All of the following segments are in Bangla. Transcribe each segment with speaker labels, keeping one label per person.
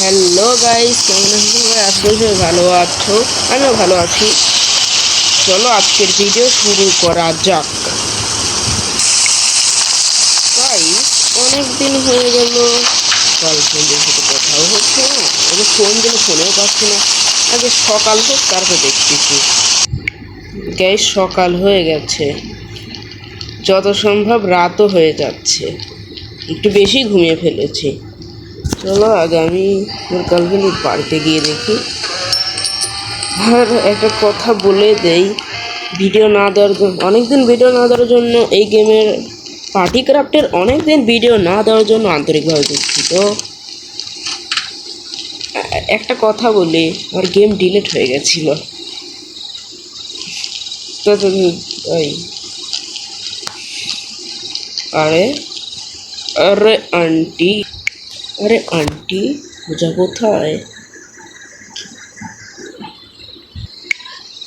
Speaker 1: হ্যালো গাইস, কেমন আছো সবাই? আশা করি সবাই ভালো আছো। আমিও ভালো আছি। চলো আজকের ভিডিও শুরু করা যাক। গাইস, অনেক দিন হয়ে গেল গার্লফ্রেন্ডের সাথে কথাও হচ্ছে না, ওকে ফোন দিলে ফোনেও পাচ্ছি না। আগে সকাল হোক তারপর দেখতেছি। গাইস, সকাল হয়ে গেছে, যত সম্ভব রাতও হয়ে যাচ্ছে, একটু বেশি ঘুমিয়ে ফেলেছি। চলো আগে আমি ওর গার্লফ্রেন্ডের বাড়িতে গিয়ে দেখি। আর একটা কথা বলে দেই, ভিডিও না দেওয়ার জন্য অনেকদিন ভিডিও না দেওয়ার জন্য এই গেমের পার্টি ক্রাফটের অনেকদিন ভিডিও না দেওয়ার জন্য আন্তরিকভাবে দুঃখিত। একটা কথা বলি, আমার গেম ডিলিট হয়ে গেছিল। তো তুমি ওই আরে আরে আন্টি, আরে আন্টি পূজা কোথায়?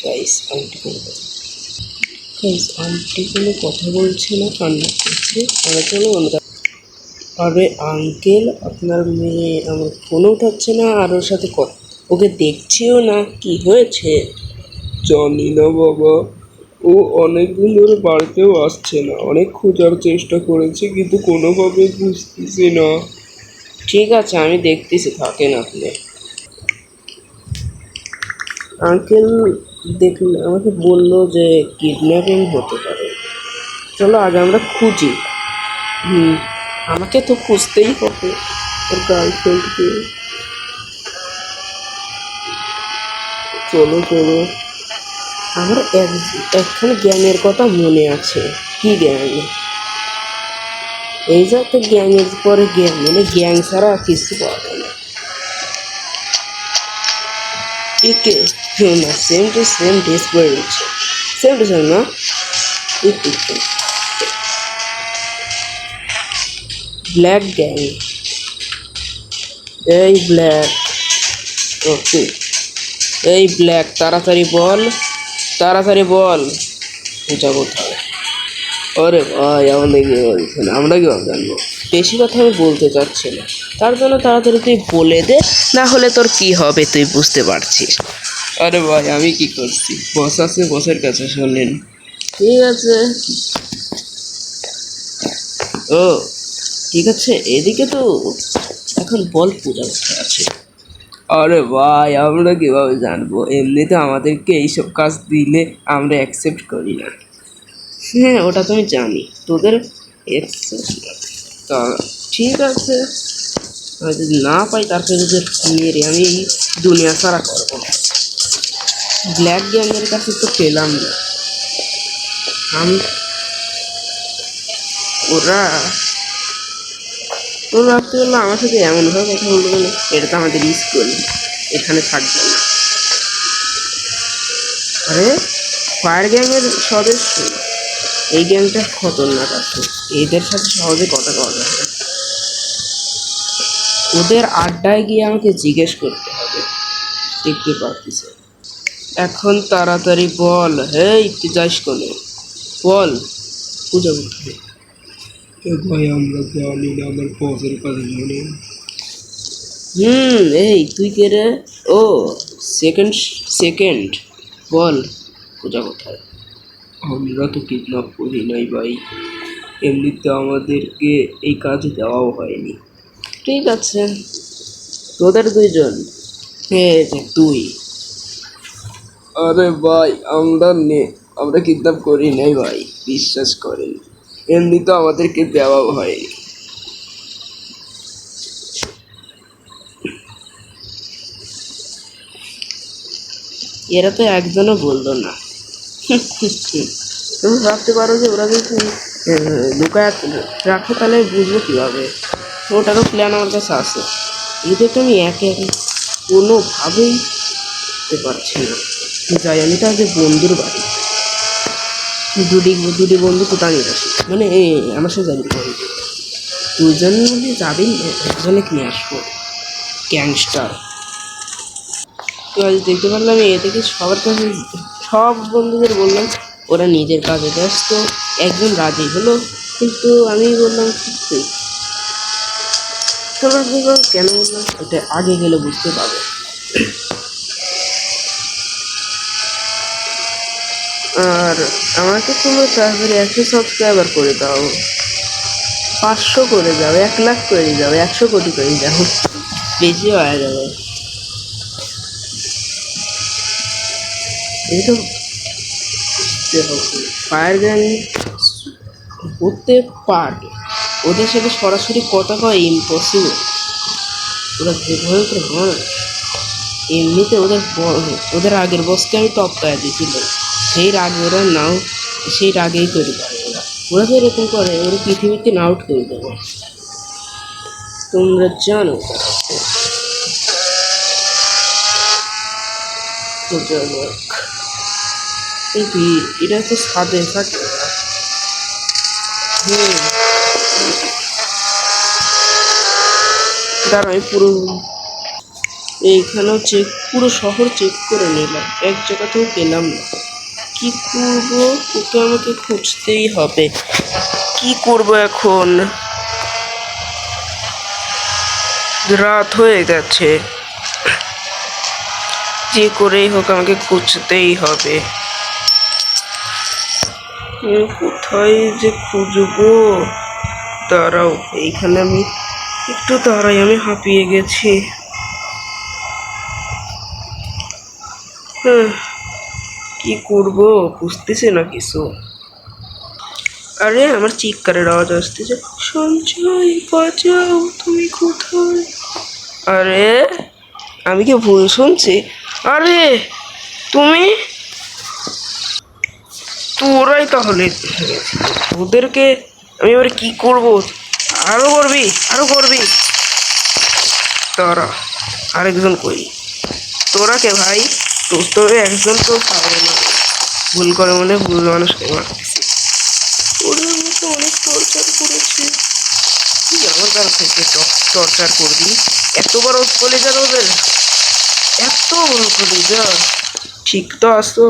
Speaker 1: গাইস, আন্টি আন্টি কোনো কথা বলছে না, কান্না করছে। চলো আমরা। আরে আঙ্কেল, আপনার মেয়ে আমার ফোন উঠাচ্ছে না, আর ওর সাথে ওকে দেখছিও না, কি হয়েছে? জানি না বাবা, ও অনেকদিন ধরে বাড়িতেও আসছে না। অনেক খোঁজার চেষ্টা করেছি কিন্তু কোনোভাবে বুঝতেছি না। ঠিক আছে, আমি দেখতেছি, থাকেন আপনি। আঙ্কেল দেখলে আমাকে বললো যে কিডন্যাপিং হতে পারে। চলো আগে আমরা খুঁজি। আমাকে তো খুঁজতেই হবে ওর গার্লফ্রেন্ডকে। চলো চলো, আমার একখানে গ্যাংয়ের কথা মনে আছে। কি গ্যাং? এই যে একটা গ্যাংয়ের পরে গ্যাং, মানে গ্যাং ছাড়া কিছু পাওয়া যায় না। একে না, same to same desperate, same to same না, একটু ব্ল্যাক গ্যাং। এই ব্ল্যাক, ওকে এই ব্ল্যাক, তাড়াতাড়ি বল, তাড়াতাড়ি বল পূজা কোথায়? ওরে ভাই, আমাদের কি বলছেন, আমরা কি জানবো? বেশি কথা আমি বলতে চাচ্ছি না, তার জন্য তাড়াতাড়ি তুই বলে দে, না হলে তোর কি হবে তুই বুঝতে পারছিস। আরে ভাই, আমি কি করছি? বস আছে, বসের কাছে শোনেন। ঠিক আছে, ও ঠিক আছে, এদিকে তো এখন বল পূজা কোথায় আছে? আরে ভাই, আমরা কিভাবে জানবো? এমনিতে আমাদেরকে এইসব কাজ দিলে আমরা অ্যাকসেপ্ট করি না। হ্যাঁ, ওটা তো আমি জানি, তোদের তা ঠিক আছে, আমি যদি না পাই তারপরে যদি মেরে আমি এই দুনিয়া ছাড়া করবো না। ব্ল্যাক গ্যাংয়ের কাছে তো পেলাম না আমি। ওরা ওরা ভাবতে পারলো আমার সাথে এমনভাবে কথা বলবো না, এটা তো আমাদের স্কুল, এখানে থাকবে না। আরে ফায়ার গ্যাংয়ের সদস্য, এই গ্যাংটা খতরনাক আছে, এদের সাথে সহজে কথা কওয়া যায় না। ওদের আড্ডায় গিয়ে আমাকে জিজ্ঞেস করতে হবে, দেখতে পারতেছে। এখন তাড়াতাড়ি বল, হেই তুই যাস কোনো, বল পূজা কোথায়? ভাই আমরা জানি না, আমার বসের কাছে জানি। এই তুই কে রে? ও সেকেন্ড, সেকেন্ড বল পূজা কোথায়? আমরা তো কিডন্যাপ করি নাই ভাই, এমনিতে আমাদেরকে এই কাজ দেওয়াও হয়নি। ঠিক আছে, তোদের দুইজন, হে যে তুই। আরে ভাই, আমরা কিডন্যাপ করি নাই ভাই, বিশ্বাস করেন, এমনি তো আমাদেরকে দেওয়াও হয়নি। এরা তো একজনও বললো না। তুমি ভাবতে পারো যে ওরা যদি লুকায় রাখে তাহলে বুঝবো কীভাবে? ওটারও প্ল্যান আমার কাছে আছে, এদের তো আমি একে একে কোনোভাবেই বুঝতে পারছি না। যাই, আমি তো আগে বন্ধুর বাড়ি, দুটি বন্ধু কোথায় নিয়ে আসি, মানে আমার সাথে যাবি বন্ধু, দুজন মধ্যে যাবেই, একজনে নিয়ে আসবো গ্যাংস্টার। তো আজ দেখতে পারলাম এ থেকে সবার কাছে, সব বন্ধুদের বললাম, ওরা নিজের কাজে ব্যস্ত। একজন রাজি হলো, কিন্তু আমি বললাম তুই পার্সোনাল কেন বললাম এটা আগে গেলে বুঝতে পারবে। আর আমাকে তোমরা তাড়াতাড়ি 100 সাবস্ক্রাইবার করে দাও, 500 করে দাও, 1 লাখ করে দাও, 100 কোটি করে দাও, বেশি হয়ে যাবে। এই তো ফায়ার গ্রেনেড করতে পারবে, ওদের সাথে সরাসরি কথা কয় ইম্পসিবল। ওরা যেভাবে করে হয় এমনিতে ওদের আগের বসকে আমি টপকায় দিয়েছিল, সেই রাগে ওরা নাও, সেই রাগেই তৈরি করে ওরা তো এরকম করে, ওরা পৃথিবীতে আউট করে দেবো, তোমরা জানো। এটা তো ছাদে থাকে। দাঁড়াই পুরো এইখানেও চেক, পুরো শহর চেক করে নিলাম, এক জায়গাতেও পেলাম না। কি করবো, ওকে আমাকে খুঁজতেই হবে। কি করব এখন, রাত হয়ে গেছে, যে করেই হোক আমাকে খুঁজতেই হবে। কোথায় যে খুঁজবো, দাঁড়াও এইখানে আমি একটু দাঁড়াই, আমি হাঁপিয়ে গেছি। কি করব বুঝতেছি না কিছু। আরে আমার চিৎকারের আওয়াজ আসতেছে, সঞ্জয় বাঁচাও, তুমি কোথায়? আরে আমি কি ভুল শুনছি? আরে তুমি, তোরাই তাহলে, ওদেরকে আমি এবার কি করব? আরো করবি তারা, আরেকজন কই? তোরা কে ভাই? তো একজন তো পাবে না, ভুল করে মনে ভুল মানুষকে মারতেছি। ওরা আমাকে অনেক টর্চার করেছে, তুই আমার কাছ থেকে টর্চার করবি? এত বড় কলেজার ওদের, এত বড় কলেজার, ঠিক তো আসতো।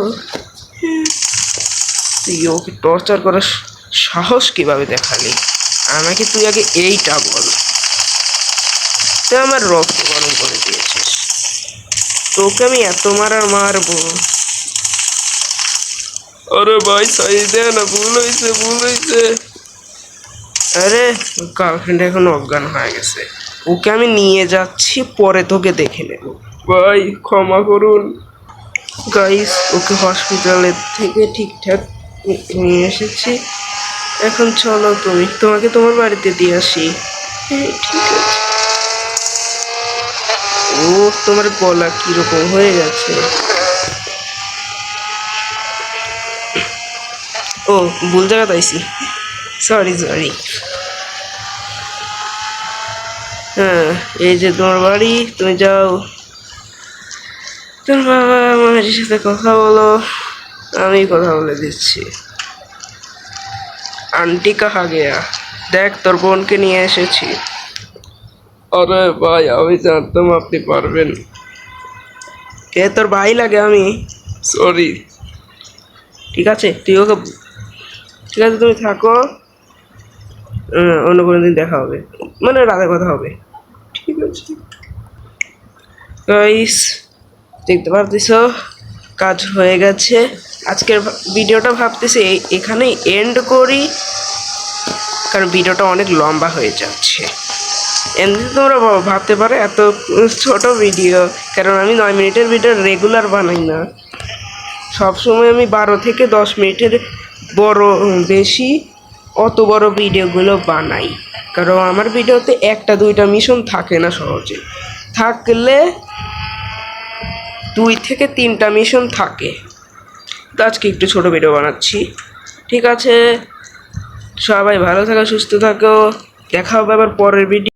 Speaker 1: তুই ওকে টর্চার করার সাহস কিভাবে দেখালি? আমাকে তুই আগে এইটা বল। তুই আমার রক্ত গরম করে দিয়েছিস, তোকে আমি এত মারবো। আরে ভাই সাই দে না, ভুল হয়েছে। আরে গার্লফ্রেন্ড এখন অজ্ঞান হয়ে গেছে, ওকে আমি নিয়ে যাচ্ছি, পরে তোকে দেখে নেব। ভাই ক্ষমা করুন গাইস, ওকে হসপিটালের থেকে ঠিকঠাক নিয়ে এসেছি। এখন চলো তোমাকে তোমার বাড়িতে দিয়ে আসি। ঠিক আছে। ও তোমার গলা কিরকম হয়ে গেছে? ও ভুল জায়গা পাইছি, সরি। হ্যাঁ এই যে তোমার বাড়ি, তুমি যাও, তোর বাবা মায়ের সাথে কথা বলো, আমি কথা বলে দিচ্ছি। আন্টি কাহা গেয়া, দেখ তোর বোনকে নিয়ে এসেছি। আরে ভাই আমি জানতাম আপনি পারবেন। কে তোর ভাই লাগে? আমি সরি। ঠিক আছে তুমি থাকো, অন্য কোনো দিন দেখা হবে, মানে রাতে কথা হবে। ঠিক আছে গাইস, দেখতে পারতেছ কাজ হয়ে গেছে। আজকের ভিডিওটা ভাবতেছি এখানেই এন্ড করি, কারণ ভিডিওটা অনেক লম্বা হয়ে যাচ্ছে। এমনি তোমরা ভাবতে পারো এত ছোট ভিডিও, কারণ আমি 9 মিনিটের ভিডিও রেগুলার বানাই না, সবসময় আমি 12 থেকে 10 মিনিটের বেশি অত বড় ভিডিওগুলো বানাই, কারণ আমার ভিডিওতে 1-2টা মিশন থাকে না, সহজে থাকলে 2 থেকে 3টা মিশন থাকে। তো আজকে একটু ছোট ভিডিও বানাচ্ছি। ঠিক আছে, সবাই ভালো থাকো, সুস্থ থাকো, দেখা হবে আবার পরের ভিডিও।